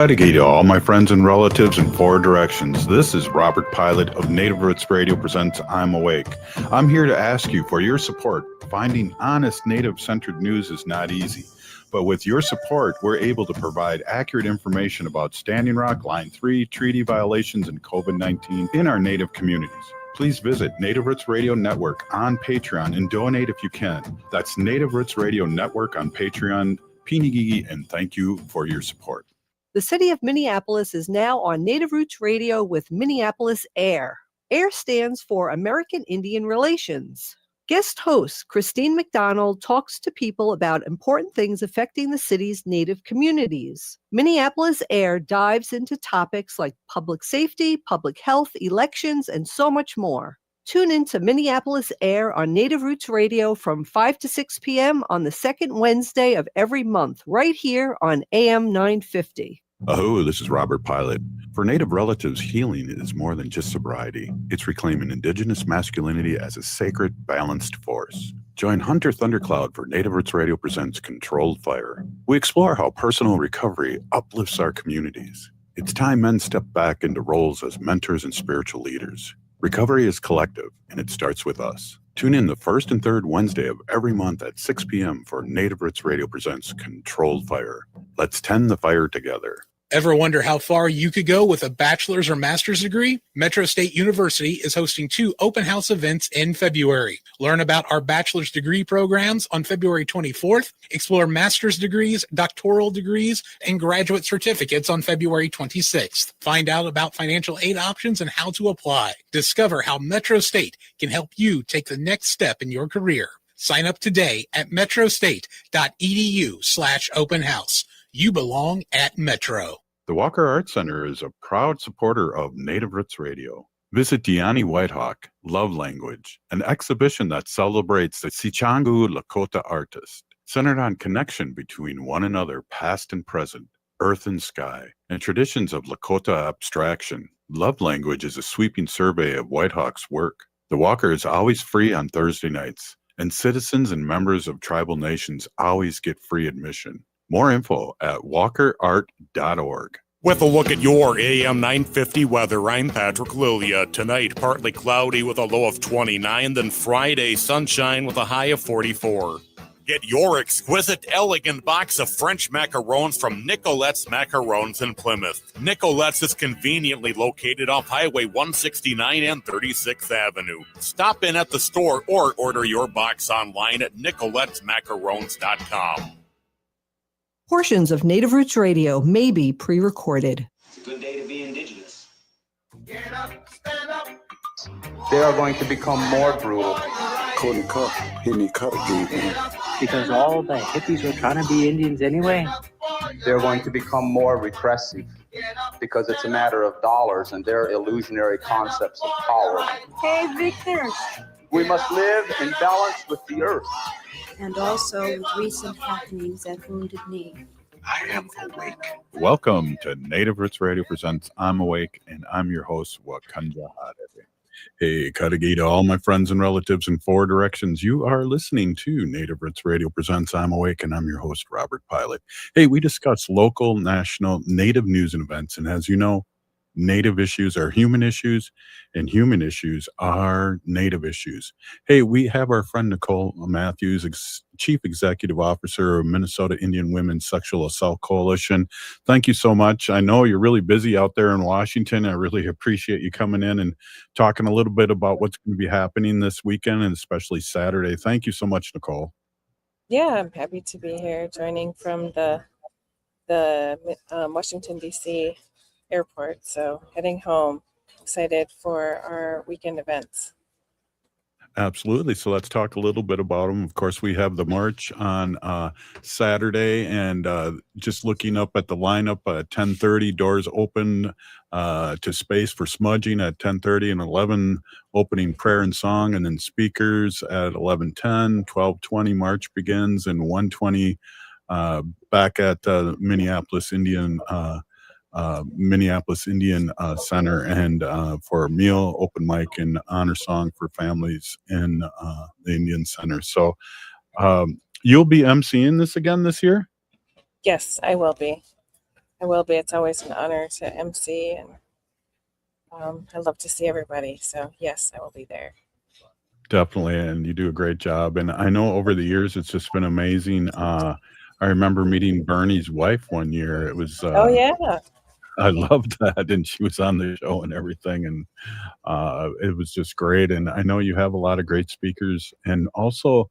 Dedicated to all my friends and relatives in four directions. This is Robert Pilot of Native Roots Radio presents I'm Awake. I'm here to ask you for your support. Finding honest Native-centered news is not easy, but with your support, we're able to provide accurate information about Standing Rock, Line 3, treaty violations, and COVID-19 in our Native communities. Please visit Native Roots Radio Network on Patreon and donate if you can. That's Native Roots Radio Network on Patreon. Pinigigi, and thank you for your support. The city of Minneapolis is now on Native Roots Radio with Minneapolis AIR. AIR stands for American Indian Relations. Guest host Christine McDonald talks to people about important things affecting the city's Native communities. Minneapolis AIR dives into topics like public safety, public health, elections, and so much more. Tune in to Minneapolis AIR on Native Roots Radio from 5 to 6 p.m. on the second Wednesday of every month, right here on AM 950. Hello, this is Robert Pilot. For Native relatives, healing is more than just sobriety. It's reclaiming Indigenous masculinity as a sacred, balanced force. Join Hunter Thundercloud for Native Roots Radio presents Controlled Fire. We explore how personal recovery uplifts our communities. It's time men step back into roles as mentors and spiritual leaders. Recovery is collective, and it starts with us. Tune in the first and third Wednesday of every month at 6 p.m. for Native Roots Radio presents Controlled Fire. Let's tend the fire together. Ever wonder how far you could go with a bachelor's or master's degree? Metro State University is hosting 2 open house events in February. Learn about our bachelor's degree programs on February 24th, explore master's degrees, doctoral degrees, and graduate certificates on February 26th. Find out about financial aid options and how to apply. Discover how Metro State can help you take the next step in your career. Sign up today at metrostate.edu/open house. You belong at Metro. The Walker Arts Center is a proud supporter of Native Roots Radio. Visit Diani Whitehawk, Love Language, an exhibition that celebrates the Sichangu Lakota artist, centered on connection between one another, past and present, earth and sky, and traditions of Lakota abstraction. Love Language is a sweeping survey of Whitehawk's work. The Walker is always free on Thursday nights, and citizens and members of tribal nations always get free admission. More info at walkerart.org. With a look at your AM 950 weather, I'm Patrick Lilia. Tonight, partly cloudy with a low of 29, then Friday, sunshine with a high of 44. Get your exquisite, elegant box of French macarons from Nicolette's Macarons in Plymouth. Nicolette's is conveniently located off Highway 169 and 36th Avenue. Stop in at the store or order your box online at nicolettesmacarons.com. Portions of Native Roots Radio may be pre-recorded. It's a good day to be Indigenous. Get up, stand up. They are going to become more brutal. Couldn't cut, hit me cut again. Because all the hippies were trying to be Indians anyway. They're going to become more repressive because it's a matter of dollars and their illusionary concepts of power. Hey, Victor. We must live in balance with the earth. And also with recent happenings at Wounded Knee. I am awake. Welcome to Native Roots Radio presents I'm Awake, and I'm your host, Wakanja Hadebe. Hey, Kadagi to all my friends and relatives in four directions. You are listening to Native Roots Radio presents I'm Awake, and I'm your host, Robert Pilot. Hey, we discuss local, national, Native news and events, and as you know, Native issues are human issues, and human issues are Native issues. Hey, we have our friend Nicole Matthews, Chief Executive Officer of Minnesota Indian Women's Sexual Assault Coalition. Thank you so much. I know you're really busy out there in Washington. I really appreciate you coming in and talking a little bit about what's going to be happening this weekend and especially Saturday. Thank you so much, Nicole. Yeah, I'm happy to be here, joining from the Washington, D.C. airport, so heading home. Excited for our weekend events. Absolutely. So let's talk a little bit about them. Of course, we have the march on Saturday, and just looking up at the lineup at 10:30, doors open to space for smudging at 10:30 and 11 opening prayer and song, and then speakers at 11:10, 12:20 march begins, and 1:20 back at Minneapolis Indian Center, and for a meal, open mic, and honor song for families in the Indian Center. So you'll be emceeing this again this year? Yes, I will be. I will be. It's always an honor to MC, and I love to see everybody. So yes, I will be there. Definitely, and you do a great job. And I know over the years it's just been amazing. I remember meeting Bernie's wife one year. It was Oh yeah. I loved that, and she was on the show and everything, and it was just great. And I know you have a lot of great speakers, and also,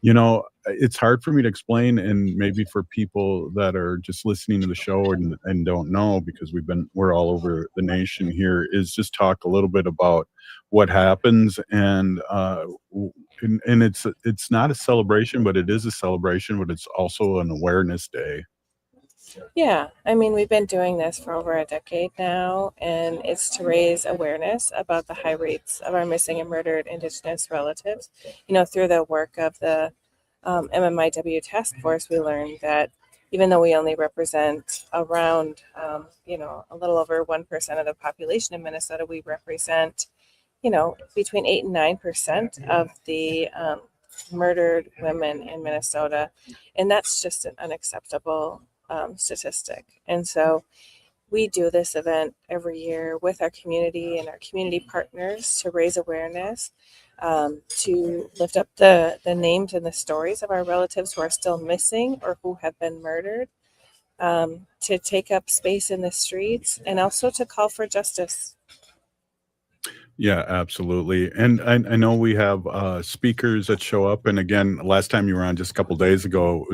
it's hard for me to explain, and maybe for people that are just listening to the show and don't know, because we're all over the nation here, is just talk a little bit about what happens. And and it's not a celebration, but it is a celebration, but it's also an awareness day. Yeah, I mean, we've been doing this for over a decade now, and it's to raise awareness about the high rates of our missing and murdered Indigenous relatives. Through the work of the MMIW task force, we learned that even though we only represent around, a little over 1% of the population in Minnesota, we represent, between 8 and 9% of the murdered women in Minnesota. And that's just an unacceptable statistic. And so we do this event every year with our community and our community partners to raise awareness, to lift up the names and the stories of our relatives who are still missing or who have been murdered, to take up space in the streets, and also to call for justice. Yeah, absolutely. And I know we have speakers that show up. And again, last time you were on just a couple days ago,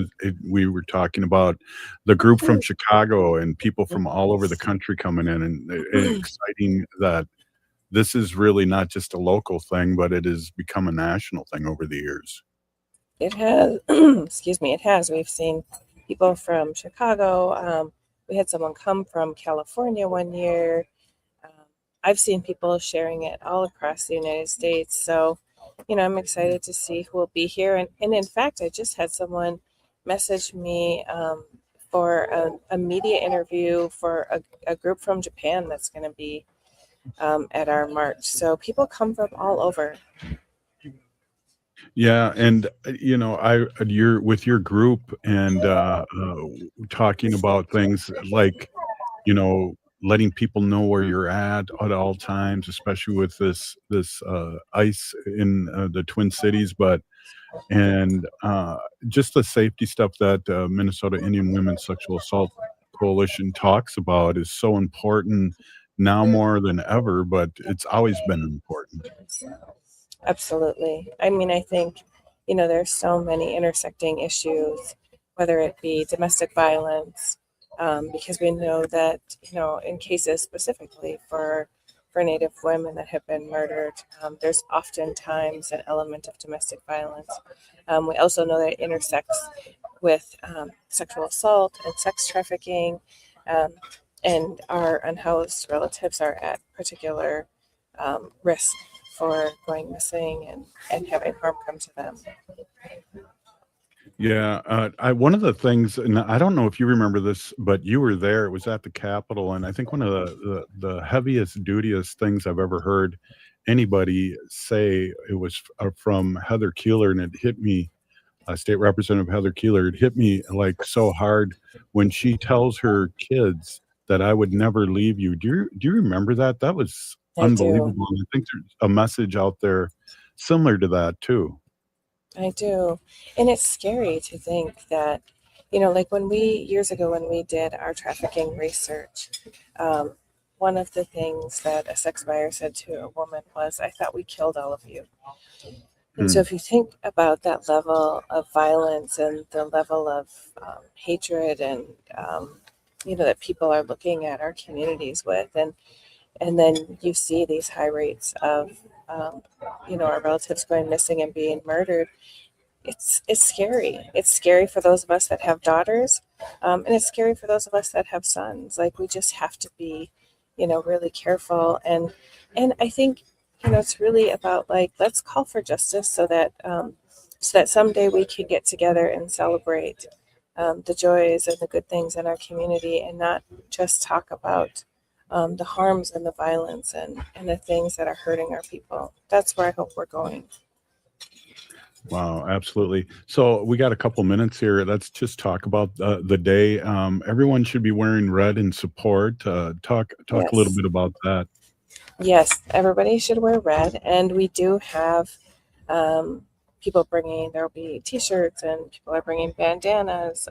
we were talking about the group from Chicago and people from all over the country coming in, and exciting that this is really not just a local thing, but it has become a national thing over the years. It has, excuse me, it has. We've seen people from Chicago. We had someone come from California one year. I've seen people sharing it all across the United States. So, I'm excited to see who will be here. And in fact, I just had someone message me for a media interview for a group from Japan that's going to be at our march. So people come from all over. Yeah, and you're with your group, and talking about things like, letting people know where you're at all times, especially with this ice in the Twin Cities, and just the safety stuff that Minnesota Indian Women's Sexual Assault Coalition talks about is so important now more than ever, but it's always been important. Absolutely. I mean, I think, there's so many intersecting issues, whether it be domestic violence, because we know that, in cases specifically for Native women that have been murdered, there's oftentimes an element of domestic violence. We also know that it intersects with sexual assault and sex trafficking, and our unhoused relatives are at particular risk for going missing and having harm come to them. Yeah, one of the things, and I don't know if you remember this, but you were there. It was at the Capitol, and I think one of the heaviest, dutiest things I've ever heard anybody say, it was from Heather Keeler, and it hit me. State Representative Heather Keeler, it hit me like so hard when she tells her kids that I would never leave you. Do you remember that? That was I unbelievable. do. And I think there's a message out there similar to that too. I do. And it's scary to think that, like years ago when we did our trafficking research, one of the things that a sex buyer said to a woman was, "I thought we killed all of you." And so if you think about that level of violence and the level of hatred and, that people are looking at our communities with, and then you see these high rates of, our relatives going missing and being murdered, it's scary. It's scary for those of us that have daughters, and it's scary for those of us that have sons. Like, we just have to be, really careful. And I think, it's really about, like, let's call for justice so that someday we can get together and celebrate the joys and the good things in our community, and not just talk about the harms and the violence and the things that are hurting our people. That's where I hope we're going. Wow, absolutely. So we got a couple minutes here. Let's just talk about the day. Everyone should be wearing red in support. Talk a little Yes. bit about that. Yes, everybody should wear red, and we do have people bringing. There'll be T-shirts, and people are bringing bandanas.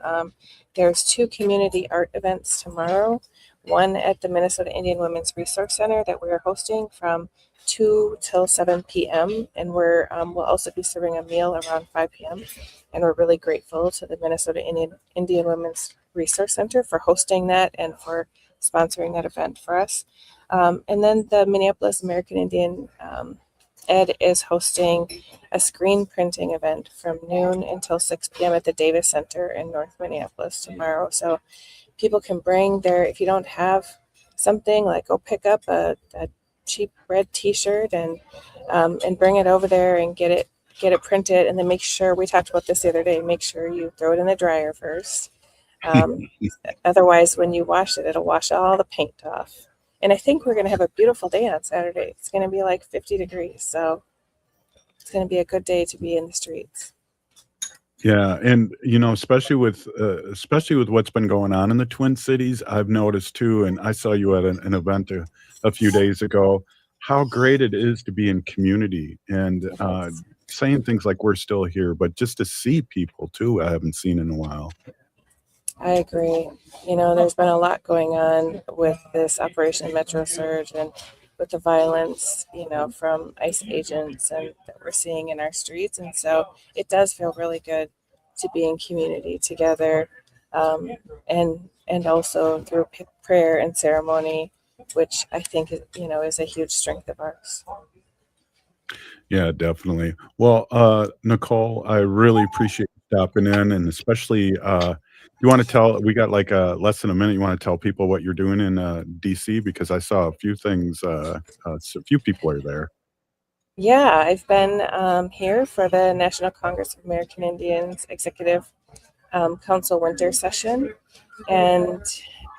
There's 2 community art events tomorrow. One at the Minnesota Indian Women's Resource Center that we're hosting from 2 till 7 p.m. And we'll also be serving a meal around 5 p.m. And we're really grateful to the Minnesota Indian Women's Resource Center for hosting that and for sponsoring that event for us. And then the Minneapolis American Indian Ed is hosting a screen printing event from noon until 6 p.m. at the Davis Center in North Minneapolis tomorrow. So people can bring if you don't have something, like go pick up a cheap red T-shirt and bring it over there and get it printed. And then make sure, we talked about this the other day, make sure you throw it in the dryer first. Otherwise, when you wash it, it'll wash all the paint off. And I think we're going to have a beautiful day on Saturday. It's going to be like 50 degrees. So it's going to be a good day to be in the streets. Yeah, and especially with what's been going on in the Twin Cities, I've noticed too, and I saw you at an event a few days ago, how great it is to be in community and saying things like we're still here, but just to see people too, I haven't seen in a while. I agree. There's been a lot going on with this Operation Metro Surge and with the violence, from ICE agents and that we're seeing in our streets. And so it does feel really good to be in community together, and also through prayer and ceremony, which I think is a huge strength of ours. Yeah, definitely. Well, Nicole, I really appreciate you stopping in, and especially you want to we got like less than a minute. You want to tell people what you're doing in DC, because I saw a few things. A few people are there. Yeah, I've been here for the National Congress of American Indians Executive Council winter session and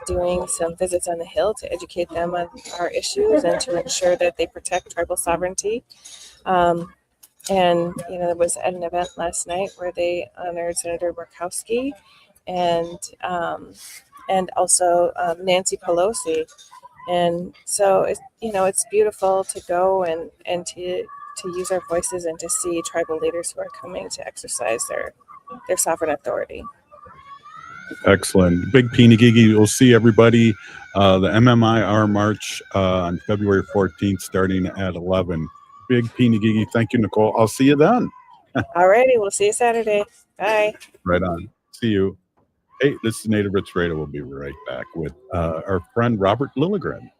doing some visits on the Hill to educate them on our issues and to ensure that they protect tribal sovereignty. And there was at an event last night where they honored Senator Murkowski and also Nancy Pelosi. And so it's beautiful to go and to use our voices and to see tribal leaders who are coming to exercise their sovereign authority. Excellent. Big Peenagigi. We'll see everybody. The MMIR March on February 14th starting at 11. Big Peenagigi. Thank you, Nicole. I'll see you then. All righty. We'll see you Saturday. Bye. Right on. See you. Hey, this is Native Roots Radio. We'll be right back with our friend Robert Lilligren.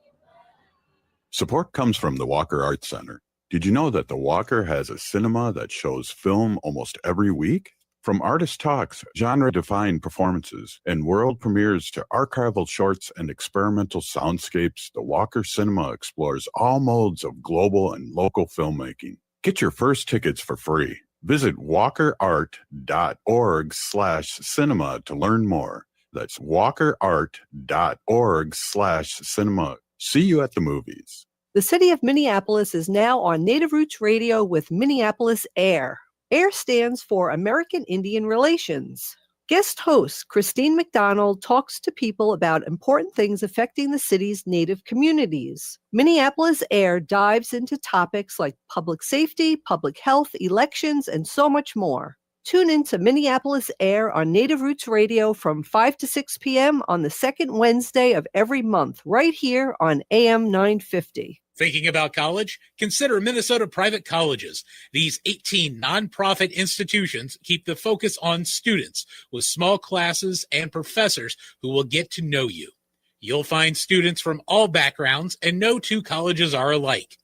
Support comes from the Walker Arts Center. Did you know that the Walker has a cinema that shows film almost every week? From artist talks, genre-defined performances, and world premieres to archival shorts and experimental soundscapes, the Walker Cinema explores all modes of global and local filmmaking. Get your first tickets for free. Visit walkerart.org/cinema to learn more. That's walkerart.org/cinema. See you at the movies. The city of Minneapolis is now on Native Roots Radio with Minneapolis AIR. AIR stands for American Indian Relations. Guest host Christine McDonald talks to people about important things affecting the city's Native communities. Minneapolis AIR dives into topics like public safety, public health, elections, and so much more. Tune in to Minneapolis AIR on Native Roots Radio from 5 to 6 p.m. on the second Wednesday of every month, right here on AM 950. Thinking about college? Consider Minnesota Private Colleges. These 18 nonprofit institutions keep the focus on students with small classes and professors who will get to know you. You'll find students from all backgrounds, and no two colleges are alike.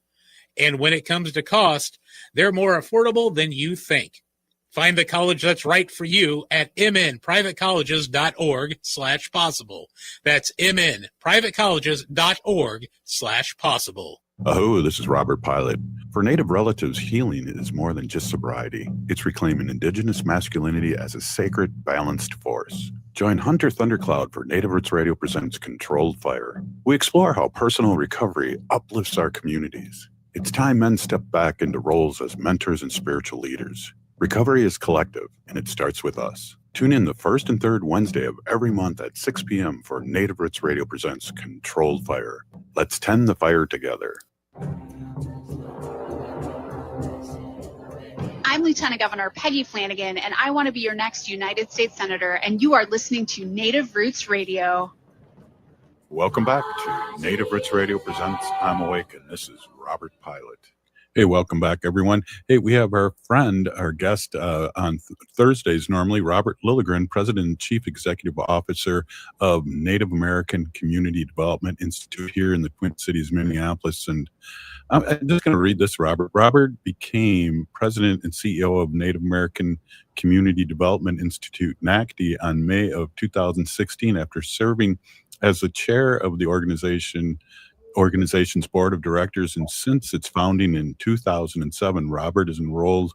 And when it comes to cost, they're more affordable than you think. Find the college that's right for you at mnprivatecolleges.org/possible. That's mnprivatecolleges.org/possible. Oh, this is Robert Pilot. For Native relatives, healing is more than just sobriety. It's reclaiming Indigenous masculinity as a sacred, balanced force. Join Hunter Thundercloud for Native Roots Radio presents Controlled Fire. We explore how personal recovery uplifts our communities. It's time men step back into roles as mentors and spiritual leaders. Recovery is collective, and it starts with us. Tune in the first and third Wednesday of every month at 6 p.m. for Native Roots Radio presents Controlled Fire. Let's tend the fire together. I'm Lieutenant Governor Peggy Flanagan, and I want to be your next United States Senator, and you are listening to Native Roots Radio. Welcome back to Native Roots Radio presents I'm Awake, and this is Robert Pilot. Hey, welcome back, everyone. Hey, we have our friend, our guest on Thursdays normally, Robert Lilligren, President and Chief Executive Officer of Native American Community Development Institute here in the Twin Cities, Minneapolis. And I'm just going to read this, Robert. Robert became President and CEO of Native American Community Development Institute, NACDI, on May of 2016 after serving as the chair of the organization's board of directors, and since its founding in 2007, Robert is enrolled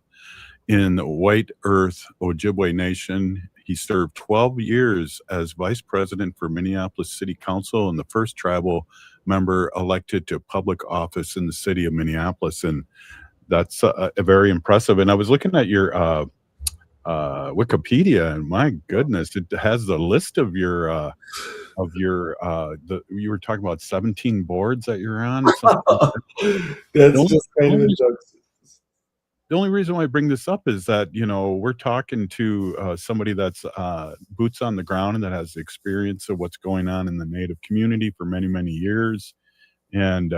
in White Earth Ojibwe Nation. He served 12 years as vice president for Minneapolis City Council and the first tribal member elected to public office in the city of Minneapolis, and that's very impressive. And I was looking at your Wikipedia, and my goodness, it has the list of your you were talking about 17 boards that you're on. That's just kind of a joke. The only reason why I bring this up is that, we're talking to somebody that's boots on the ground and that has the experience of what's going on in the Native community for many, many years. And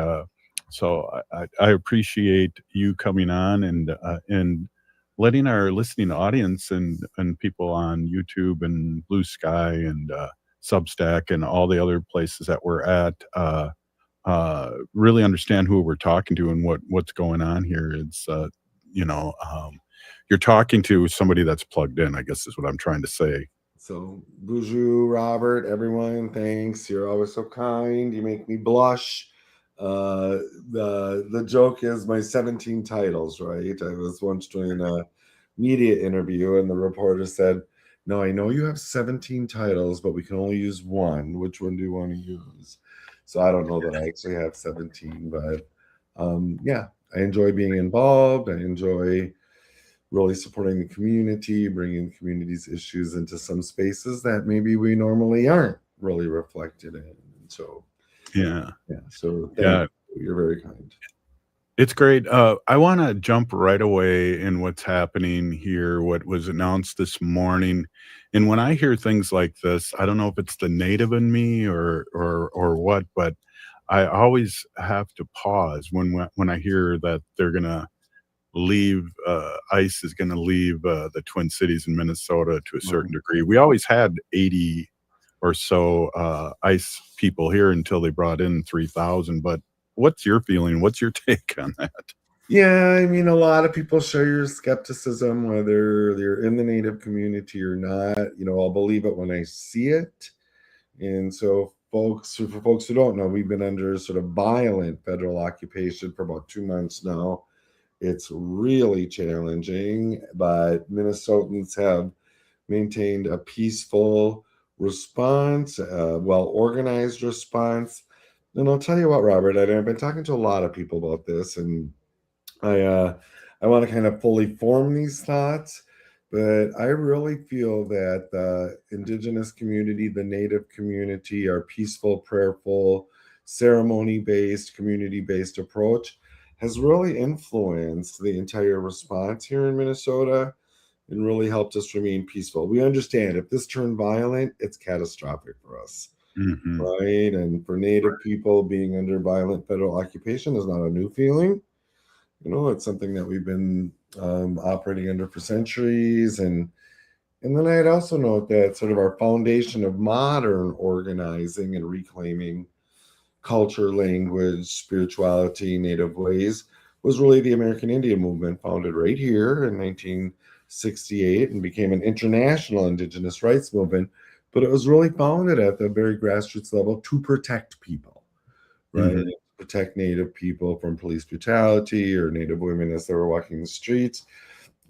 so I appreciate you coming on and letting our listening audience and people on YouTube and Blue Sky and Substack and all the other places that we're at really understand who we're talking to and what's going on here. It's you're talking to somebody that's plugged in, I guess is what I'm trying to say. So Buju, Robert, everyone, thanks. You're always so kind. You make me blush. The joke is my 17 titles, right? I was once doing a media interview and the reporter said, "No, I know you have 17 titles, but we can only use one. Which one do you want to use?" So I don't know that I actually have 17, but yeah, I enjoy being involved. I enjoy really supporting the community, bringing the community's issues into some spaces that maybe we normally aren't really reflected in. So yeah. So thank you. You're very kind. It's great. I want to jump right away in what's happening here, what was announced this morning. And when I hear things like this, I don't know if it's the native in me or what, but I always have to pause when I hear that they're going to leave, ICE is going to leave the Twin Cities in Minnesota to a certain degree. We always had 80 or so ICE people here until they brought in 3,000, but what's your feeling? What's your take on that? Yeah, I mean, a lot of people share your skepticism, whether they're in the Native community or not. I'll believe it when I see it. And so for folks who don't know, we've been under sort of violent federal occupation for about 2 months now. It's really challenging, but Minnesotans have maintained a peaceful response, a well-organized response. And I'll tell you what, Robert, I've been talking to a lot of people about this, and I want to kind of fully form these thoughts, but I really feel that the Indigenous community, the Native community, our peaceful, prayerful, ceremony-based, community-based approach has really influenced the entire response here in Minnesota and really helped us remain peaceful. We understand if this turned violent, it's catastrophic for us. Mm-hmm. Right? And for Native people, being under violent federal occupation is not a new feeling. It's something that we've been operating under for centuries. And then I'd also note that sort of our foundation of modern organizing and reclaiming culture, language, spirituality, Native ways was really the American Indian movement, founded right here in 1968 and became an international Indigenous rights movement. But it was really founded at the very grassroots level to protect people, right? Mm-hmm. Protect Native people from police brutality or Native women as they were walking the streets.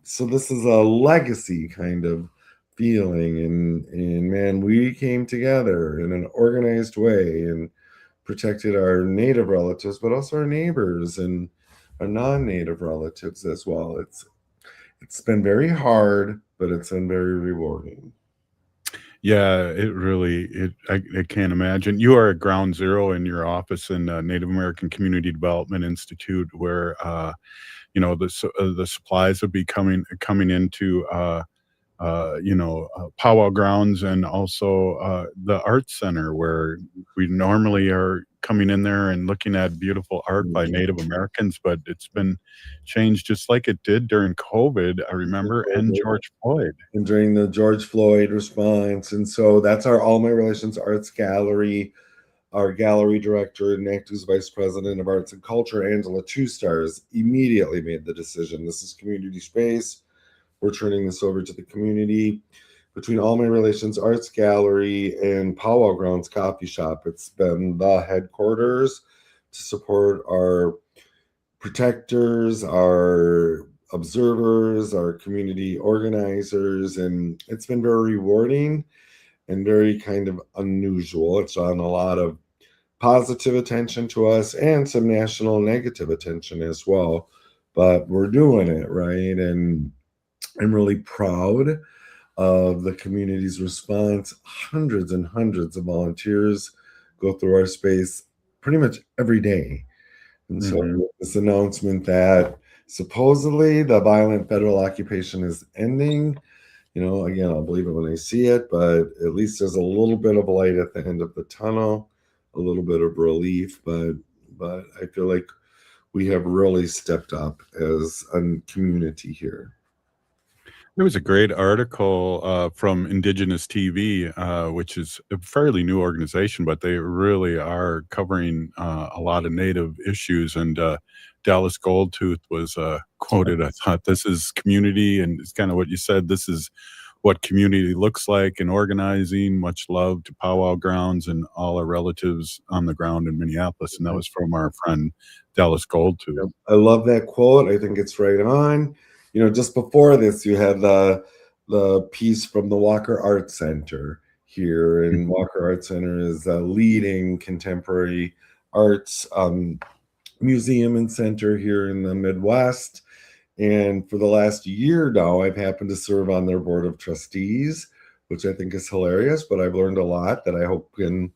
So this is a legacy kind of feeling. And man, we came together in an organized way and protected our Native relatives, but also our neighbors and our non-Native relatives as well. it's been very hard, but it's been very rewarding. Yeah, it really, I can't imagine. You are at ground zero in your office in Native American Community Development Institute, where the supplies will be coming into powwow grounds, and also the art center, where we normally are coming in there and looking at beautiful art by Native Americans, but it's been changed just like it did during COVID, I remember, and George Floyd. And during the George Floyd response. And so that's our All My Relations Arts Gallery. Our gallery director and NACDI's vice president of arts and culture, Angela Two Stars, immediately made the decision. This is community space. We're turning this over to the community. Between All My Relations Arts Gallery and Powwow Grounds Coffee Shop, it's been the headquarters to support our protectors, our observers, our community organizers, and it's been very rewarding and very kind of unusual. It's drawn a lot of positive attention to us and some national negative attention as well, but we're doing it, right? And I'm really proud of the community's response. Hundreds and hundreds of volunteers go through our space pretty much every day. And so this announcement that supposedly the violent federal occupation is ending, again, I'll believe it when I see it, but at least there's a little bit of light at the end of the tunnel, a little bit of relief, but I feel like we have really stepped up as a community here. There was a great article from Indigenous TV, which is a fairly new organization, but they really are covering a lot of Native issues. And Dallas Goldtooth was quoted. I thought, this is community, and it's kind of what you said. This is what community looks like in organizing. Much love to Powwow Grounds and all our relatives on the ground in Minneapolis. And that was from our friend Dallas Goldtooth. I love that quote. I think it's right on. Just before this, you had the piece from the Walker Art Center here, and Walker Art Center is a leading contemporary arts museum and center here in the Midwest. And for the last year now, I've happened to serve on their board of trustees, which I think is hilarious, but I've learned a lot that I hope can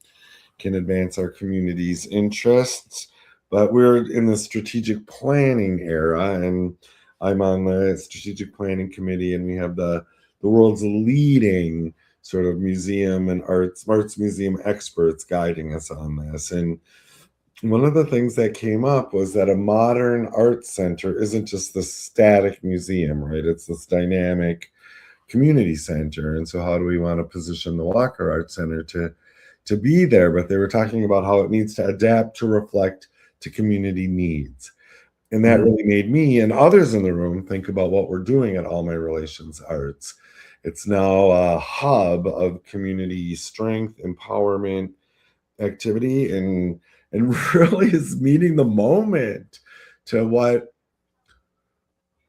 advance our community's interests. But we're in the strategic planning era, and I'm on the strategic planning committee, and we have the world's leading sort of museum and arts museum experts guiding us on this. And one of the things that came up was that a modern art center isn't just the static museum, right? It's this dynamic community center. And so how do we want to position the Walker Art Center to be there? But they were talking about how it needs to adapt to reflect to community needs. And that really made me and others in the room think about what we're doing at All My Relations Arts. It's now a hub of community strength, empowerment, activity, and really is meeting the moment to what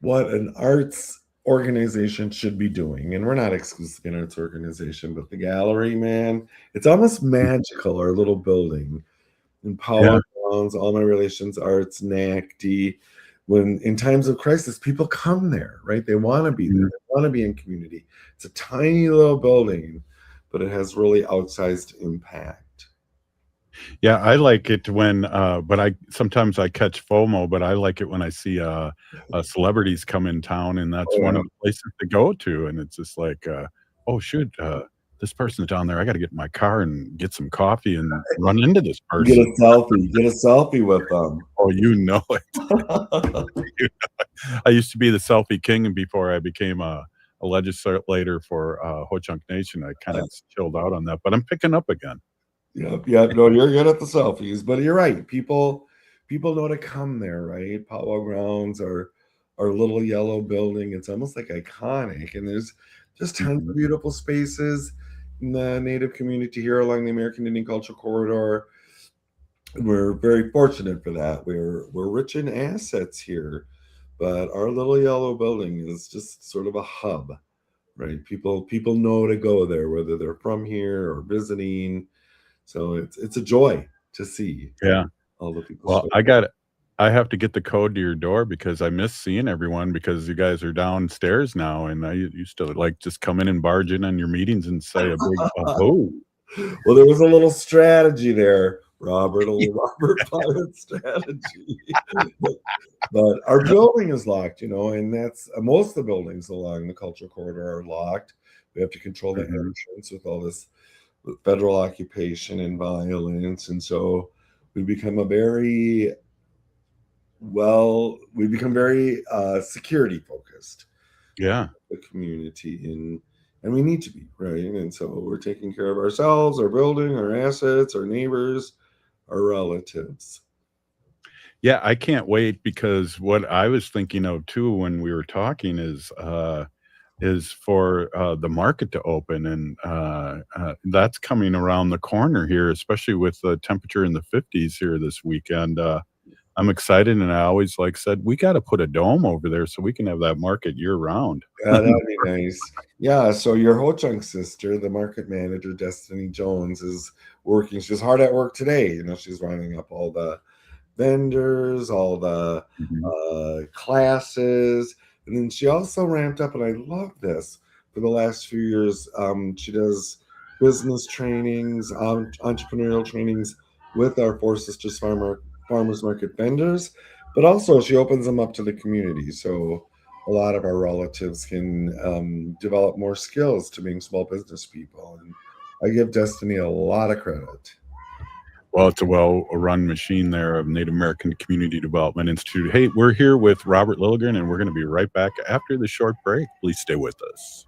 an arts organization should be doing. And we're not exclusively an arts organization, but the gallery, man, it's almost magical, our little building. And Powwow Grounds, All My Relations Arts, NACDI. When in times of crisis, people come there, right? They want to be there. They want to be in community. It's a tiny little building, but it has really outsized impact. Yeah, I like it when, but sometimes I catch FOMO, but I like it when I see celebrities come in town, and that's one of the places to go to. And it's just like, oh, shoot, this person's down there. I got to get in my car and get some coffee and run into this person. Get a selfie with them. Oh, you know it. I used to be the selfie king, and before I became a legislator for Ho-Chunk Nation, I kind of chilled out on that, but I'm picking up again. Yep. No, you're good at the selfies, but you're right. People know to come there, right? Powwow Grounds, our little yellow building. It's almost like iconic, and there's just tons of beautiful spaces in the Native community here along the American Indian Cultural Corridor. We're very fortunate for that. We're rich in assets here, but our little yellow building is just sort of a hub, right? People know to go there, whether they're from here or visiting. So it's a joy to see. Yeah. All the people. Well, I got I have to get the code to your door because I miss seeing everyone because you guys are downstairs now, and I used to like just come in and barge in on your meetings and say a big oh. Well, there was a little strategy there, Robert, a little Robert Pilot strategy. But our building is locked, and that's most of the buildings along the cultural corridor are locked. We have to control the entrance with all this federal occupation and violence, and so we become very security focused. Yeah, the community, and we need to be, right? And so we're taking care of ourselves, our building, our assets, our neighbors, our relatives. Yeah, I can't wait because what I was thinking of too when we were talking is for the market to open, and that's coming around the corner here, especially with the temperature in the 50s here this weekend. I'm excited, and I always said we got to put a dome over there so we can have that market year round. Yeah, that'd be nice. Yeah, so your Ho-Chunk sister, the market manager, Destiny Jones, is working. She's hard at work today. She's running up all the vendors, all the classes, and then she also ramped up, and I love this, for the last few years. She does business trainings, entrepreneurial trainings with our Four Sisters farmers market vendors, but also she opens them up to the community, so a lot of our relatives can develop more skills to being small business people, and I give Destiny a lot of credit. Well, it's a well-run machine there of Native American Community Development Institute. Hey, we're here with Robert Lilligren, and we're going to be right back after the short break. Please stay with us.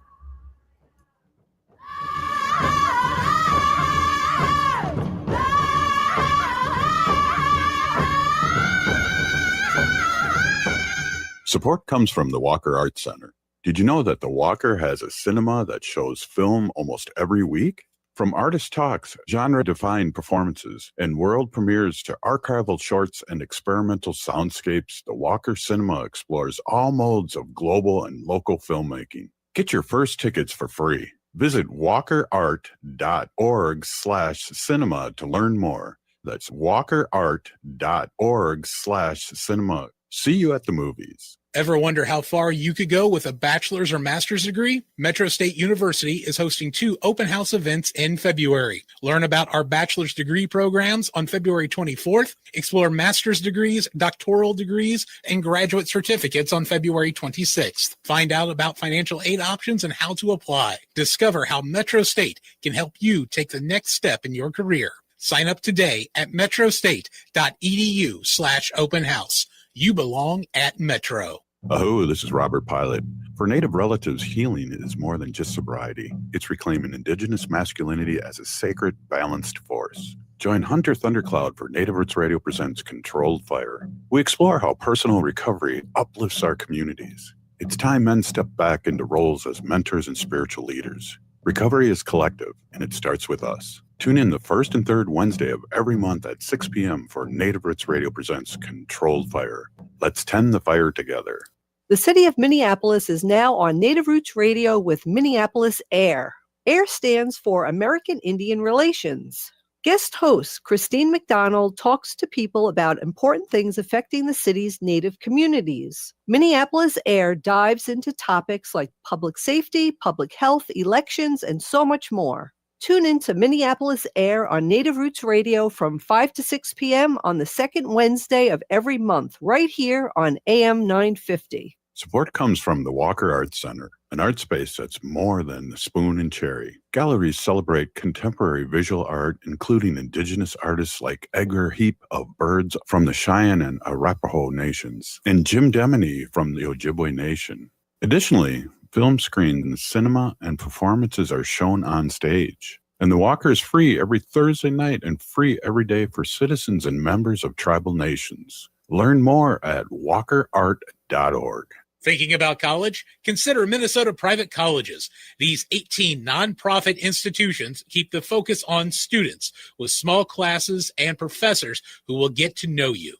Support comes from the Walker Arts Center. Did you know that the Walker has a cinema that shows film almost every week? From artist talks, genre-defined performances, and world premieres to archival shorts and experimental soundscapes, the Walker Cinema explores all modes of global and local filmmaking. Get your first tickets for free. Visit walkerart.org/cinema to learn more. That's walkerart.org/cinema. See you at the movies. Ever wonder how far you could go with a bachelor's or master's degree? Metro State University is hosting 2 open house events in February. Learn about our bachelor's degree programs on February 24th. Explore master's degrees, doctoral degrees, and graduate certificates on February 26th. Find out about financial aid options and how to apply. Discover how Metro State can help you take the next step in your career. Sign up today at metrostate.edu/open house. You belong at Metro. Oh, this is Robert Pilot. For Native relatives, healing is more than just sobriety. It's reclaiming Indigenous masculinity as a sacred, balanced force. Join Hunter Thundercloud for Native Roots Radio presents Controlled Fire. We explore how personal recovery uplifts our communities. It's time men step back into roles as mentors and spiritual leaders. Recovery is collective, and it starts with us. Tune in the first and third Wednesday of every month at 6 p.m. for Native Roots Radio presents Controlled Fire. Let's tend the fire together. The city of Minneapolis is now on Native Roots Radio with Minneapolis AIR. AIR stands for American Indian Relations. Guest host Christine McDonald talks to people about important things affecting the city's Native communities. Minneapolis AIR dives into topics like public safety, public health, elections, and so much more. Tune in to Minneapolis AIR on Native Roots Radio from 5 to 6 p.m. on the second Wednesday of every month, right here on AM 950. Support comes from the Walker Arts Center, an art space that's more than the spoon and cherry. Galleries celebrate contemporary visual art, including Indigenous artists like Edgar Heap of Birds from the Cheyenne and Arapaho nations, and Jim Demeny from the Ojibwe Nation. Additionally, film screens, cinema, and performances are shown on stage. And the Walker is free every Thursday night and free every day for citizens and members of tribal nations. Learn more at walkerart.org. Thinking about college? Consider Minnesota private colleges. These 18 nonprofit institutions keep the focus on students with small classes and professors who will get to know you.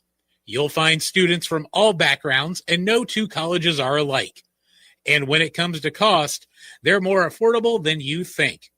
You'll find students from all backgrounds, and no 2 colleges are alike. And when it comes to cost, they're more affordable than you think.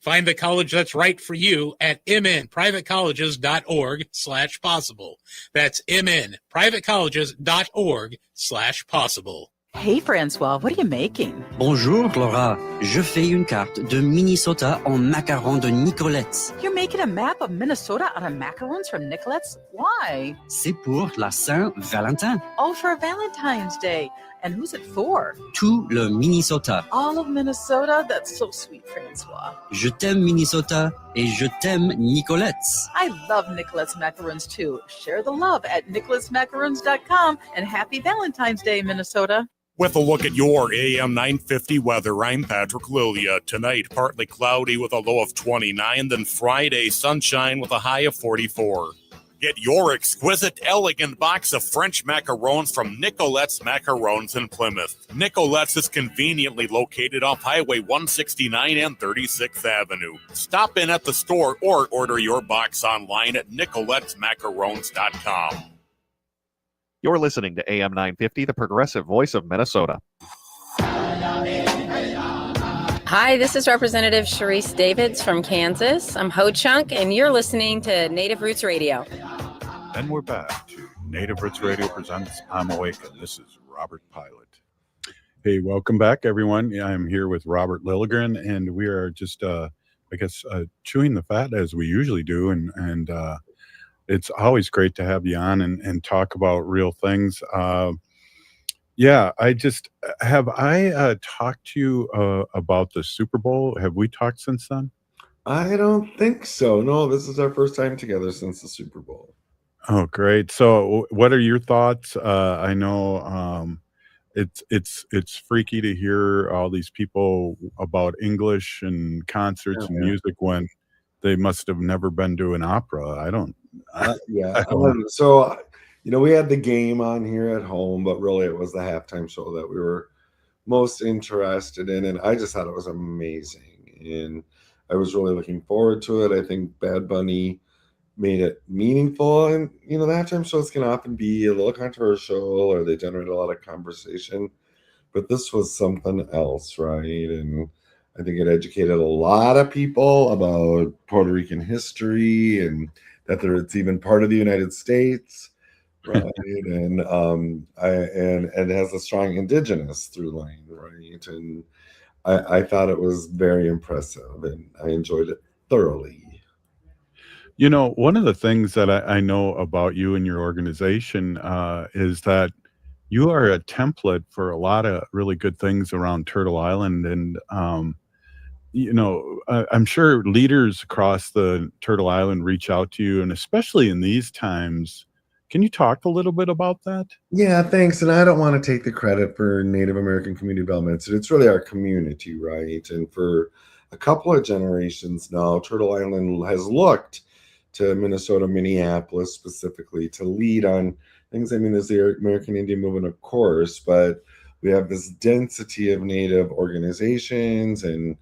Find the college that's right for you at mnprivatecolleges.org/possible. That's mnprivatecolleges.org/possible. Hey François, what are you making? Bonjour Laura, je fais une carte de Minnesota en macarons de Nicolette's. You're making a map of Minnesota out of macarons from Nicolette's? Why? C'est pour la Saint-Valentin. Oh, for Valentine's Day. And who's it for? Tout le Minnesota. All of Minnesota? That's so sweet, François. Je t'aime Minnesota et je t'aime Nicolette's. I love Nicolette's macarons too. Share the love at nicolettesmacarons.com and happy Valentine's Day, Minnesota. With a look at your AM 950 weather, I'm Patrick Lilia. Tonight, partly cloudy with a low of 29, then Friday, sunshine with a high of 44. Get your exquisite, elegant box of French macarons from Nicolette's Macarons in Plymouth. Nicolette's is conveniently located off Highway 169 and 36th Avenue. Stop in at the store or order your box online at nicolettesmacarons.com. You're listening to AM 950, the progressive voice of Minnesota. Hi, this is Representative Sharice Davids from Kansas. I'm Ho Chunk, and you're listening to Native Roots Radio. And we're back to Native Roots Radio presents I'm Awake, and this is Robert Pilot. Hey, welcome back, everyone. I'm here with Robert Lilligren, and we are just, chewing the fat as we usually do, and it's always great to have you on and talk about real things. Yeah, I talked to you about the Super Bowl? Have we talked since then? I don't think so. No, this is our first time together since the Super Bowl. Oh, great. So what are your thoughts? I know it's freaky to hear all these people about English and concerts and music when they must have never been to an opera. I don't. So, we had the game on here at home, but really it was the halftime show that we were most interested in. And I just thought it was amazing. And I was really looking forward to it. I think Bad Bunny made it meaningful. And, the halftime shows can often be a little controversial or they generate a lot of conversation. But this was something else, right? And I think it educated a lot of people about Puerto Rican history and that it's even part of the United States, right? and it has a strong indigenous through line, right? And I thought it was very impressive, and I enjoyed it thoroughly. One of the things that I know about you and your organization is that you are a template for a lot of really good things around Turtle Island, and I'm sure leaders across the Turtle Island reach out to you, and especially in these times. Can you talk a little bit about that? Yeah, thanks. And I don't want to take the credit for Native American community development. It's really our community, right? And for a couple of generations now, Turtle Island has looked to Minnesota, Minneapolis specifically to lead on things. I mean, there's the American Indian movement, of course, but we have this density of Native organizations and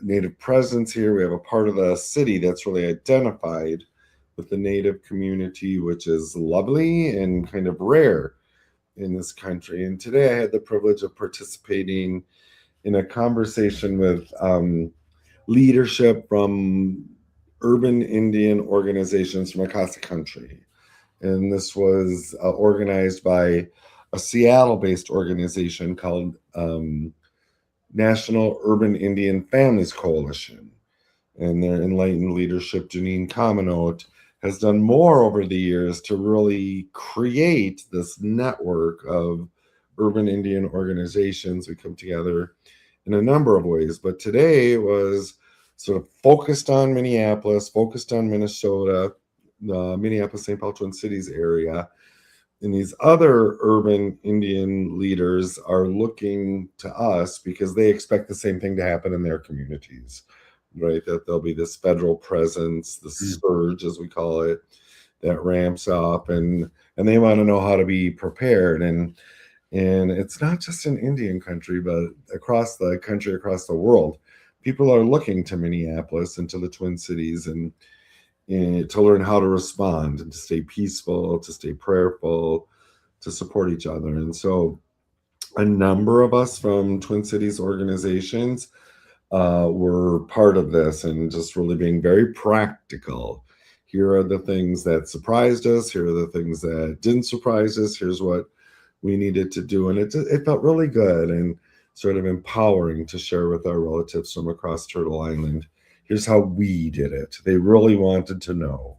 Native presence here. We have a part of the city that's really identified with the Native community, which is lovely and kind of rare in this country. And today I had the privilege of participating in a conversation with leadership from urban Indian organizations from across the country. And this was organized by a Seattle-based organization called National Urban Indian Families Coalition. And their enlightened leadership, Janine Kamenote, has done more over the years to really create this network of urban Indian organizations. We come together in a number of ways, but today it was sort of focused on Minneapolis, focused on Minnesota, the Minneapolis, St. Paul, Twin Cities area. And these other urban Indian leaders are looking to us because they expect the same thing to happen in their communities, right? That there'll be this federal presence, the surge, as we call it, that ramps up, and they want to know how to be prepared. And it's not just in Indian country, but across the country, across the world, people are looking to Minneapolis and to the Twin Cities and to learn how to respond and to stay peaceful, to stay prayerful, to support each other. And so a number of us from Twin Cities organizations were part of this and just really being very practical. Here are the things that surprised us. Here are the things that didn't surprise us. Here's what we needed to do. And it felt really good and sort of empowering to share with our relatives from across Turtle Island. Here's how we did it. They really wanted to know.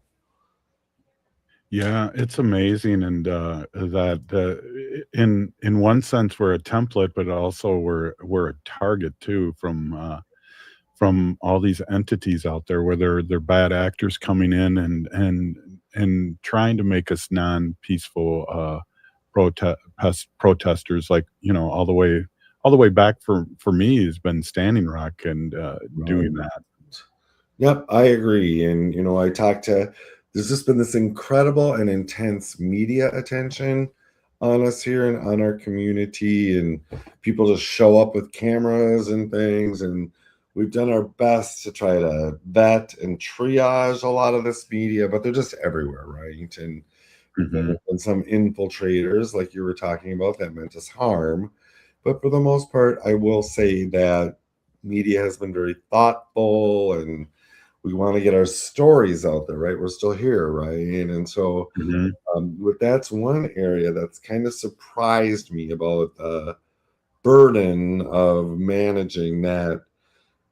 Yeah, it's amazing, and that in one sense we're a template, but also we're a target too from all these entities out there where they're bad actors coming in and trying to make us non-peaceful protesters, like, you know, all the way back for me has been Standing Rock and doing that. Yep, I agree. And, you know, there's just been this incredible and intense media attention on us here and on our community. And people just show up with cameras and things. And we've done our best to try to vet and triage a lot of this media, but they're just everywhere, right? And, and some infiltrators, like you were talking about, that meant us harm. But for the most part, I will say that media has been very thoughtful, and we want to get our stories out there, right? We're still here, right? And so that's one area that's kind of surprised me about the burden of managing that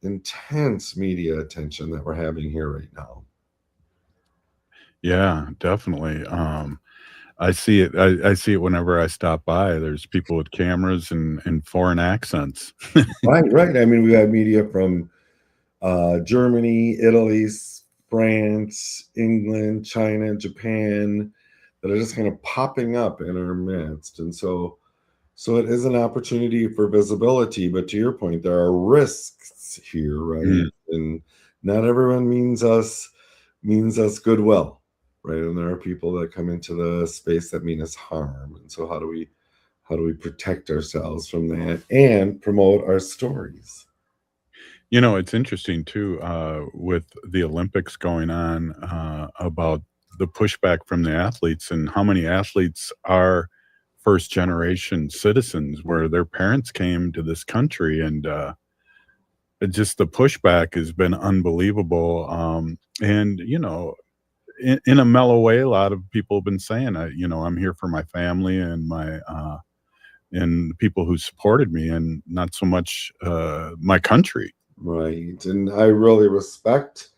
intense media attention that we're having here right now. Yeah, definitely. I see it. I see it whenever I stop by. There's people with cameras and foreign accents. Right. I mean, we have media from Germany, Italy, France, England, China, Japan, that are just kind of popping up in our midst. And so it is an opportunity for visibility, but to your point, there are risks here, right? And not everyone means us goodwill, right? And there are people that come into the space that mean us harm. And so how do we protect ourselves from that and promote our stories? You know, it's interesting too, with the Olympics going on, about the pushback from the athletes and how many athletes are first generation citizens where their parents came to this country, and just the pushback has been unbelievable. And, you know, in a mellow way, a lot of people have been saying, you know, I'm here for my family and my and the people who supported me, and not so much my country. Right. And I really respect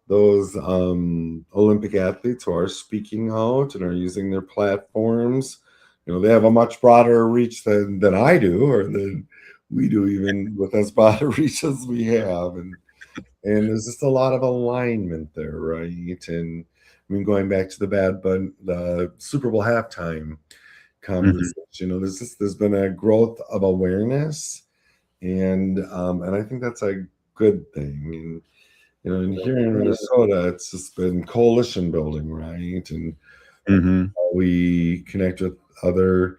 those Olympic athletes who are speaking out and are using their platforms. You know, they have a much broader reach than I do, or than we do, even with as broad a reach as we have. And there's just a lot of alignment there, right? And I mean, going back to the Super Bowl halftime conversation, you know, there's been a growth of awareness, and I think that's a good thing. And, you know, and here in Minnesota, it's just been coalition building, right? And we connect with other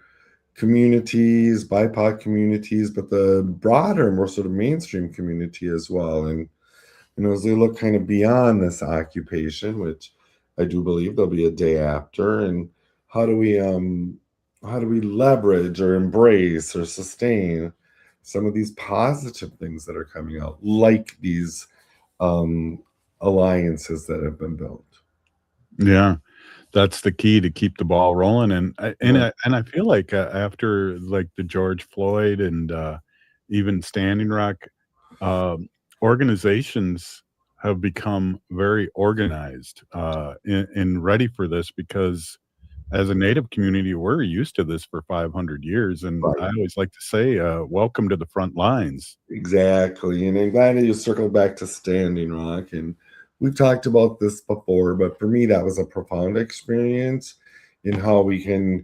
communities, BIPOC communities, but the broader, more sort of mainstream community as well. And, you know, as they look kind of beyond this occupation, which I do believe there'll be a day after, and how do we leverage or embrace or sustain some of these positive things that are coming out, like these alliances that have been built. Yeah, that's the key to keep the ball rolling. And I feel like after like the George Floyd and even Standing Rock, organizations have become very organized and ready for this, because as a Native community, we're used to this for 500 years. And I always like to say, welcome to the front lines. Exactly. And I'm glad that you circled back to Standing Rock. And we've talked about this before, but for me, that was a profound experience in how we can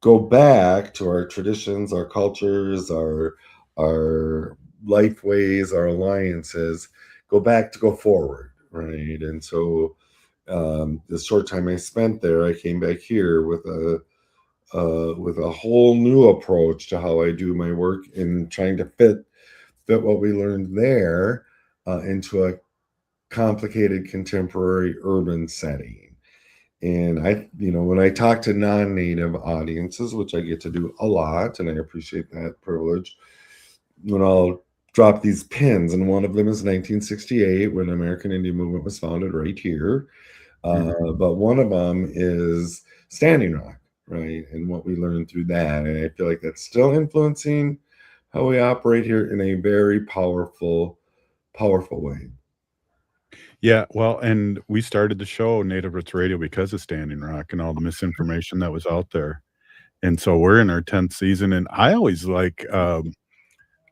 go back to our traditions, our cultures, our life ways, our alliances, go forward, right? And so the short time I spent there, I came back here with a whole new approach to how I do my work, in trying to fit what we learned there into a complicated contemporary urban setting. And you know, when I talk to non-native audiences, which I get to do a lot, and I appreciate that privilege, when I'll drop these pins, and one of them is 1968 when American Indian Movement was founded right here. But one of them is Standing Rock, right? And what we learned through that. And I feel like that's still influencing how we operate here in a very powerful way. Yeah, well, and we started the show Native Roots Radio because of Standing Rock and all the misinformation that was out there. And so we're in our 10th season, and I always like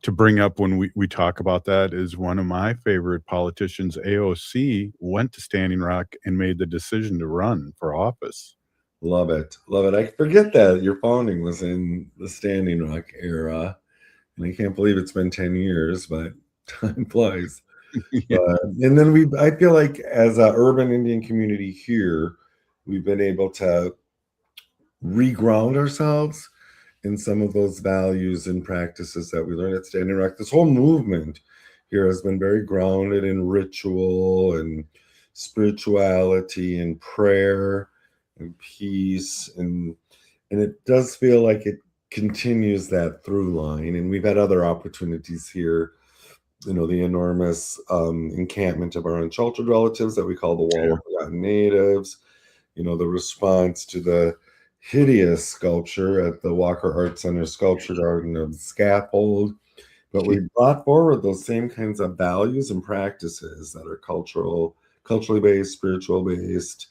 to bring up when we talk about that is one of my favorite politicians, AOC, went to Standing Rock and made the decision to run for office. Love it. Love it. I forget that your founding was in the Standing Rock era. And I can't believe it's been 10 years, but time flies. Yeah. And then I feel like as an urban Indian community here, we've been able to reground ourselves in some of those values and practices that we learned at Standing Rock. This whole movement here has been very grounded in ritual and spirituality and prayer and peace. And it does feel like it continues that through line. And we've had other opportunities here, the enormous encampment of our unsheltered relatives that we call the Wall of Forgotten Natives, the response to the hideous sculpture at the Walker Art Center Sculpture Garden of Scaffold. But we brought forward those same kinds of values and practices that are culturally based, spiritual based.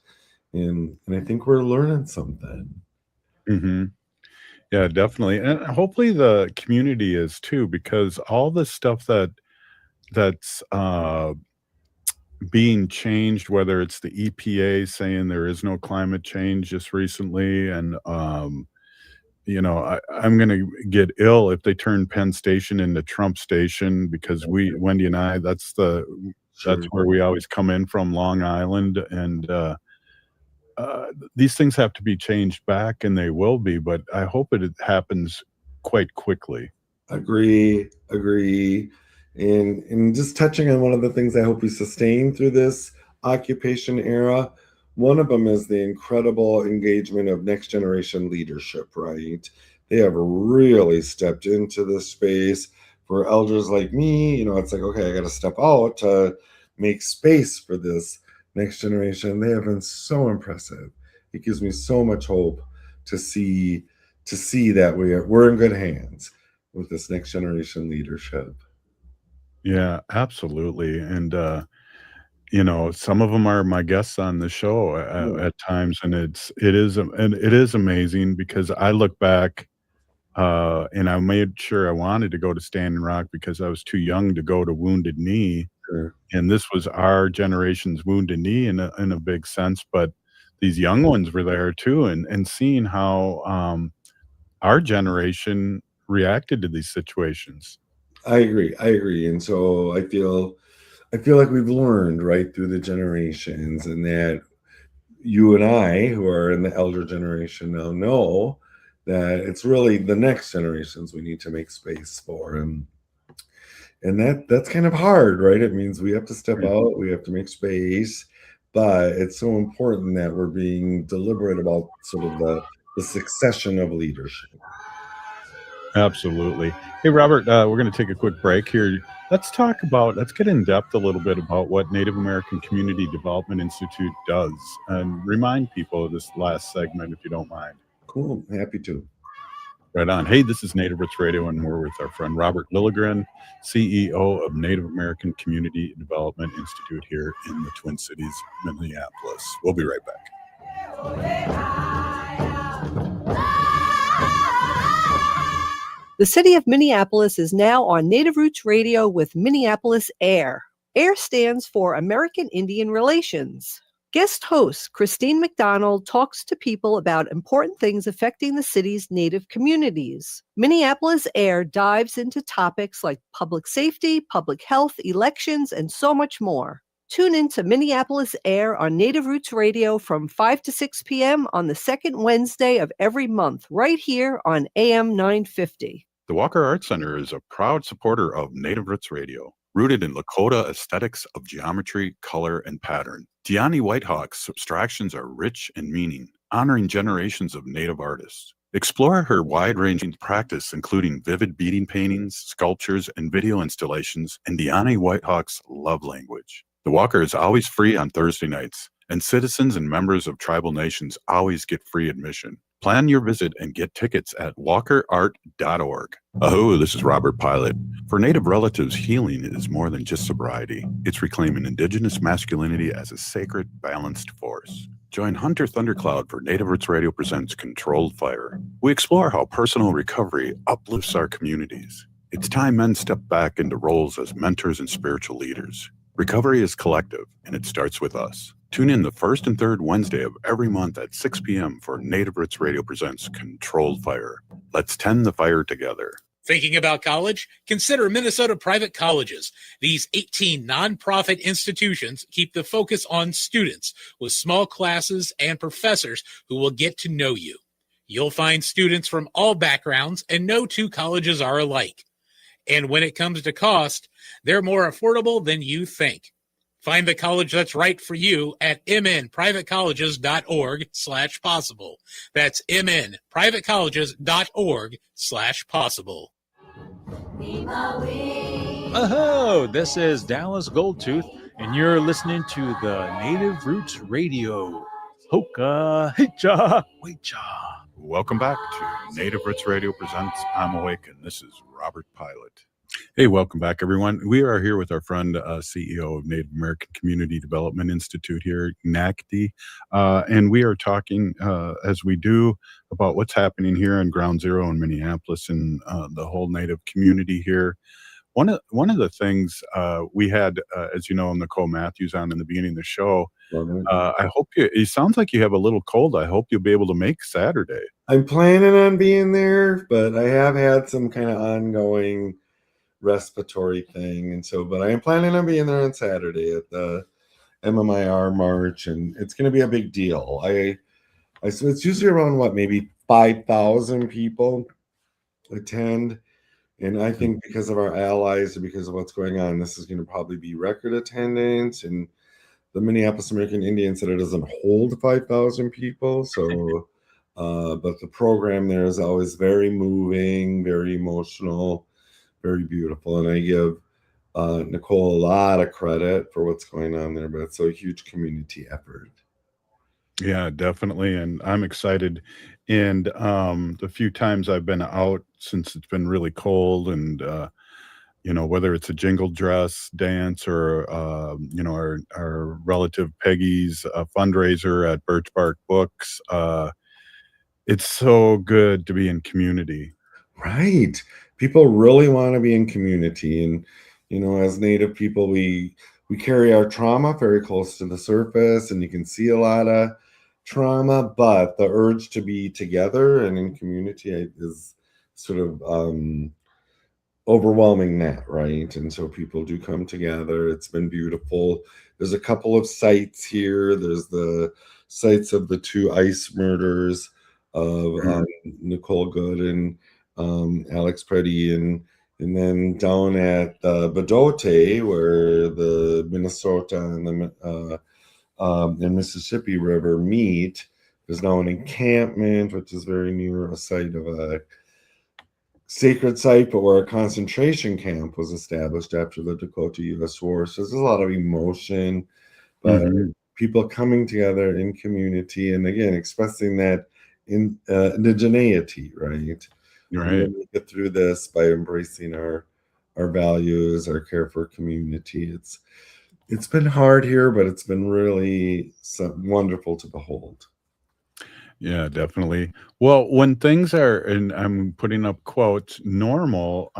And I think we're learning something. Mm-hmm. Yeah, definitely. And hopefully the community is too, because all the stuff that's being changed, whether it's the EPA saying there is no climate change just recently, and I'm going to get ill if they turn Penn Station into Trump Station, because Wendy and I, that's where we always come in from, Long Island, and these things have to be changed back, and they will be, but I hope it happens quite quickly. Agree. And just touching on one of the things I hope we sustain through this occupation era, one of them is the incredible engagement of next generation leadership, right? They have really stepped into this space. For elders like me, it's like, okay, I got to step out to make space for this next generation. They have been so impressive. It gives me so much hope to see that we're in good hands with this next generation leadership. Yeah, absolutely. And some of them are my guests on the show at times, and it is amazing, because I look back and I made sure I wanted to go to Standing Rock because I was too young to go to Wounded Knee. Sure. And this was our generation's Wounded Knee in a big sense, but these young ones were there too, and seeing how our generation reacted to these situations. I agree. And so I feel like we've learned right through the generations, and that you and I, who are in the elder generation now, know that it's really the next generations we need to make space for. And that's kind of hard, right? It means we have to step out, we have to make space, but it's so important that we're being deliberate about sort of the succession of leadership. Absolutely. Hey, Robert, we're going to take a quick break here. Let's get in depth a little bit about what Native American Community Development Institute does, and remind people of this last segment, if you don't mind. Cool. Happy to. Right on. Hey, this is Native Roots Radio, and we're with our friend Robert Lilligren, CEO of Native American Community Development Institute here in the Twin Cities, Minneapolis. We'll be right back. The city of Minneapolis is now on Native Roots Radio with Minneapolis AIR. AIR stands for American Indian Relations. Guest host Christine McDonald talks to people about important things affecting the city's Native communities. Minneapolis AIR dives into topics like public safety, public health, elections, and so much more. Tune in to Minneapolis AIR on Native Roots Radio from 5 to 6 p.m. on the second Wednesday of every month, right here on AM 950. The Walker Art Center is a proud supporter of Native Roots Radio, rooted in Lakota aesthetics of geometry, color, and pattern. Diani Whitehawk's abstractions are rich in meaning, honoring generations of Native artists. Explore her wide-ranging practice, including vivid beading paintings, sculptures, and video installations in Deanna Whitehawk's love language. The Walker is always free on Thursday nights, and citizens and members of tribal nations always get free admission. Plan your visit and get tickets at walkerart.org. Aho, this is Robert Pilot. For Native relatives, healing is more than just sobriety. It's reclaiming Indigenous masculinity as a sacred, balanced force. Join Hunter Thundercloud for Native Roots Radio presents Controlled Fire. We explore how personal recovery uplifts our communities. It's time men step back into roles as mentors and spiritual leaders. Recovery is collective, and it starts with us. Tune in the first and third Wednesday of every month at 6 p.m. for Native Roots Radio presents Controlled Fire. Let's tend the fire together. Thinking about college? Consider Minnesota Private Colleges. These 18 nonprofit institutions keep the focus on students with small classes and professors who will get to know you. You'll find students from all backgrounds, and no two colleges are alike. And when it comes to cost, they're more affordable than you think. Find the college that's right for you at mnprivatecolleges.org/possible. That's mnprivatecolleges.org/possible. Oh, this is Dallas Goldtooth, and you're listening to the Native Roots Radio. Hoka, hicha, wecha. Welcome back to Native Roots Radio presents I'm Awake, and this is Robert Pilot. Hey, welcome back, everyone. We are here with our friend, CEO of Native American Community Development Institute here, NACDI, and we are talking, as we do, about what's happening here on Ground Zero in Minneapolis and the whole Native community here. One of the things we had, as you know, Nicole Matthews on in the beginning of the show. I hope it sounds like you have a little cold. I hope you'll be able to make Saturday. I'm planning on being there, but I have had some kind of ongoing respiratory thing, and so but I am planning on being there on Saturday at the MMIR march, and it's going to be a big deal. So it's usually around maybe 5,000 people attend, and I think because of our allies and because of what's going on, this is going to probably be record attendance. And the Minneapolis American Indian said it doesn't hold 5,000 people, so but the program there is always very moving, very emotional, very beautiful, and I give Nicole a lot of credit for what's going on there, but it's a huge community effort. Yeah, definitely, and I'm excited. And the few times I've been out since it's been really cold, and whether it's a jingle dress dance or our relative Peggy's fundraiser at Birch Bark Books, it's so good to be in community. Right. People really want to be in community, and as Native people, we carry our trauma very close to the surface, and you can see a lot of trauma, but the urge to be together and in community is sort of overwhelming that, right? And so people do come together. It's been beautiful. There's a couple of sites here. There's the sites of the two ICE murders of Nicole Good and Alex Preddy, and then down at Bedote, where the Minnesota and the Mississippi River meet, there's now an encampment, which is very near a site of a sacred site, but where a concentration camp was established after the Dakota U.S. War. So there's a lot of emotion, but people coming together in community, and again, expressing that indigeneity, right? Right. We get through this by embracing our values, our care for community. It's been hard here, but it's been really wonderful to behold. Yeah, definitely. Well, when things are, and I'm putting up quotes, normal,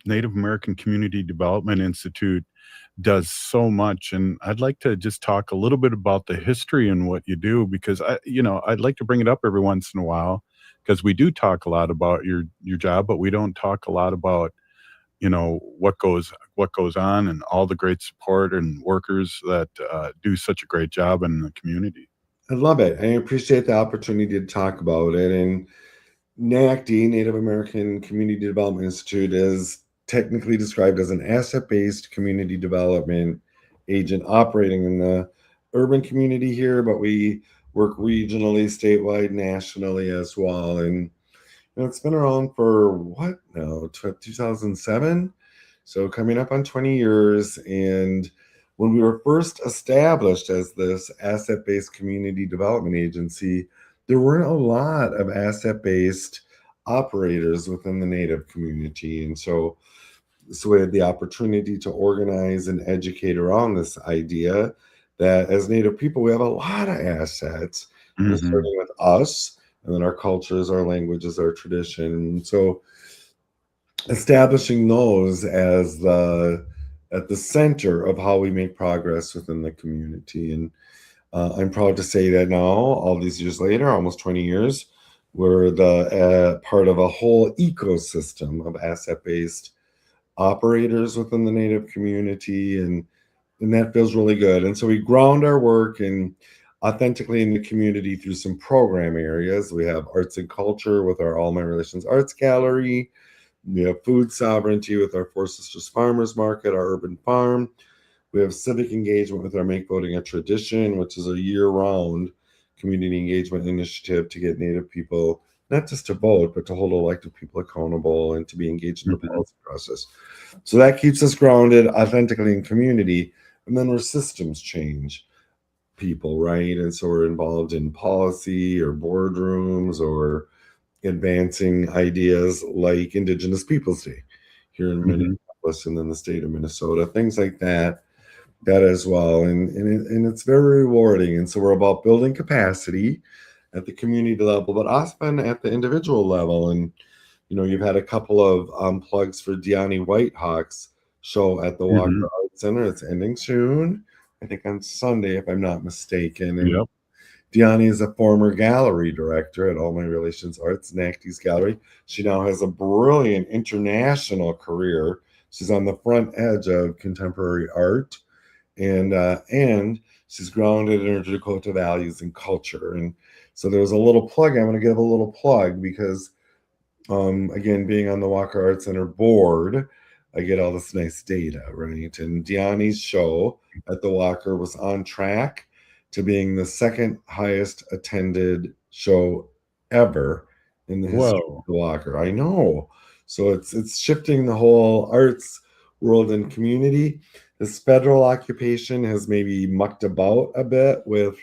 Native American Community Development Institute does so much, and I'd like to just talk a little bit about the history and what you do, because I'd like to bring it up every once in a while, because we do talk a lot about your job, but we don't talk a lot about what goes on and all the great support and workers that do such a great job in the community. I love it. I appreciate the opportunity to talk about it. And NACDI, Native American Community Development Institute, is technically described as an asset-based community development agent operating in the urban community here, but we work regionally, statewide, nationally as well. And And it's been around for what now? 2007. So coming up on 20 years. And when we were first established as this asset-based community development agency, there weren't a lot of asset-based operators within the Native community. And so we had the opportunity to organize and educate around this idea that as Native people, we have a lot of assets, and it's starting with us, and then our cultures, our languages, our tradition. And so establishing those as at the center of how we make progress within the community. And I'm proud to say that now, all these years later, almost 20 years, we're the part of a whole ecosystem of asset-based operators within the Native community, and that feels really good. And so we ground our work and authentically in the community through some program areas. We have arts and culture with our All My Relations Arts Gallery. We have food sovereignty with our Four Sisters Farmers Market, our urban farm. We have civic engagement with our Make Voting a Tradition, which is a year-round community engagement initiative to get Native people not just to vote, but to hold elected people accountable and to be engaged in the policy process. So that keeps us grounded authentically in community. And then where systems change people, right? And so we're involved in policy or boardrooms or advancing ideas like Indigenous Peoples Day here in Minneapolis and in the state of Minnesota, things like that as well. And it's very rewarding. And so we're about building capacity at the community level, but often at the individual level. And, you know, you've had a couple of plugs for Deani Whitehawk's show at the Walker Art Center. It's ending soon, I think on Sunday, if I'm not mistaken. And Deani is a former gallery director at All My Relations Arts, NACDI's gallery. She now has a brilliant international career. She's on the front edge of contemporary art, and she's grounded in her Dakota values and culture. And so there's a little plug. I'm going to give a little plug because, again, being on the Walker Art Center board, I get all this nice data, right? And Deani's show at the Walker was on track to being the second highest attended show ever in the history of the Walker. I know. So it's shifting the whole arts world and community. This federal occupation has maybe mucked about a bit with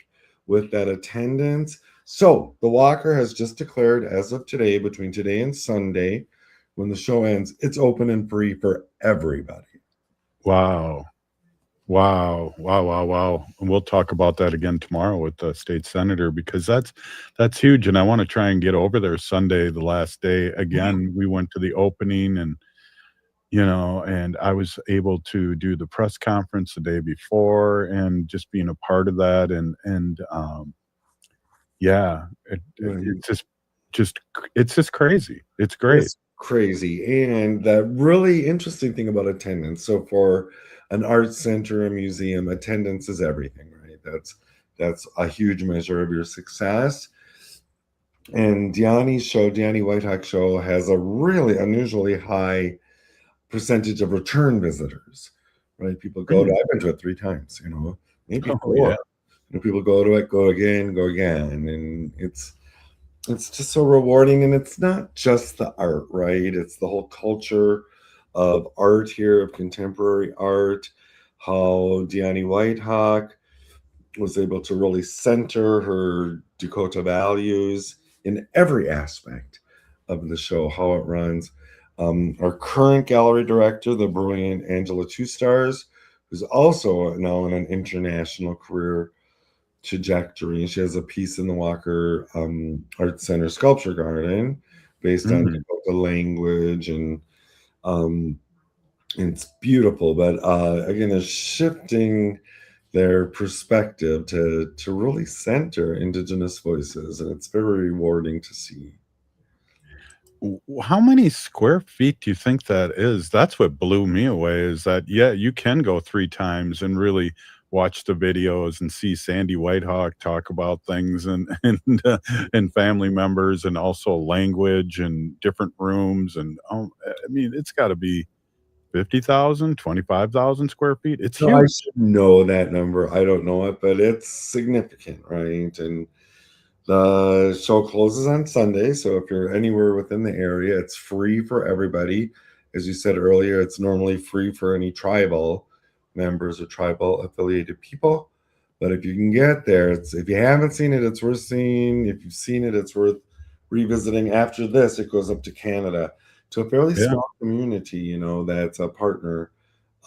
that attendance. So the Walker has just declared as of today, between today and Sunday, when the show ends, it's open and free for everybody. Wow. And we'll talk about that again tomorrow with the state senator, because that's huge. And I want to try and get over there Sunday, the last day. Again, we went to the opening, and and I was able to do the press conference the day before and just being a part of that. It's just crazy. It's great. It's crazy. And the really interesting thing about attendance, so for an arts center, a museum, attendance is everything, right? That's a huge measure of your success. And Deani Whitehawk show has a really unusually high percentage of return visitors, right? People go to, I've been to it 3 times, maybe 4. Yeah. People go to it, go again, and it's just so rewarding. And it's not just the art, right? It's the whole culture of art here, of contemporary art, how Deani Whitehawk was able to really center her Dakota values in every aspect of the show, how it runs. Our current gallery director, the brilliant Angela Two Stars, who's also now in an international career trajectory. She has a piece in the Walker Art Center Sculpture Garden based on Dakota language, and it's beautiful. But again, they're shifting their perspective to really center Indigenous voices, and it's very rewarding to see. How many square feet do you think that is? That's what blew me away, is that, you can go 3 times and really watch the videos and see Sandy Whitehawk talk about things and family members, and also language and different rooms. And it's got to be 50,000, 25,000 square feet. It's huge. I should know that number. I don't know it, but it's significant, right? And The show closes on Sunday, so if you're anywhere within the area, it's free for everybody. As you said earlier, it's normally free for any tribal members or tribal affiliated people. But if you can get there, if you haven't seen it, it's worth seeing. If you've seen it, it's worth revisiting. After this, it goes up to Canada, to a fairly small community, that's a partner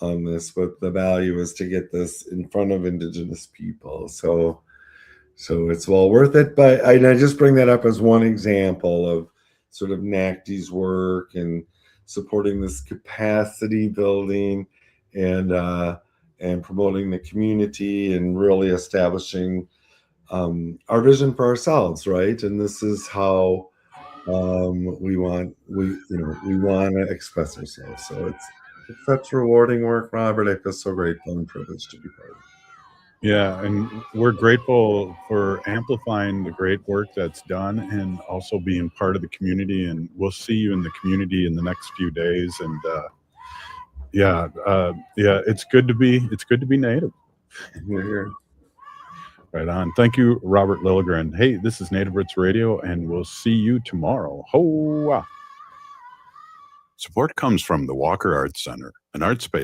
on this. But the value is to get this in front of Indigenous people. So it's well worth it. But I just bring that up as one example of sort of NACDI's work and supporting this capacity building and promoting the community and really establishing our vision for ourselves, right? And this is how we want to express ourselves. So it's such rewarding work, Robert. I feel so grateful and privileged to be part of it. Yeah, and we're grateful for amplifying the great work that's done and also being part of the community. And we'll see you in the community in the next few days. And it's good to be Native. We're here. Right on. Thank you, Robert Lilligren. Hey, this is Native Roots Radio, and we'll see you tomorrow. Hoa! Support comes from the Walker Arts Center, an art space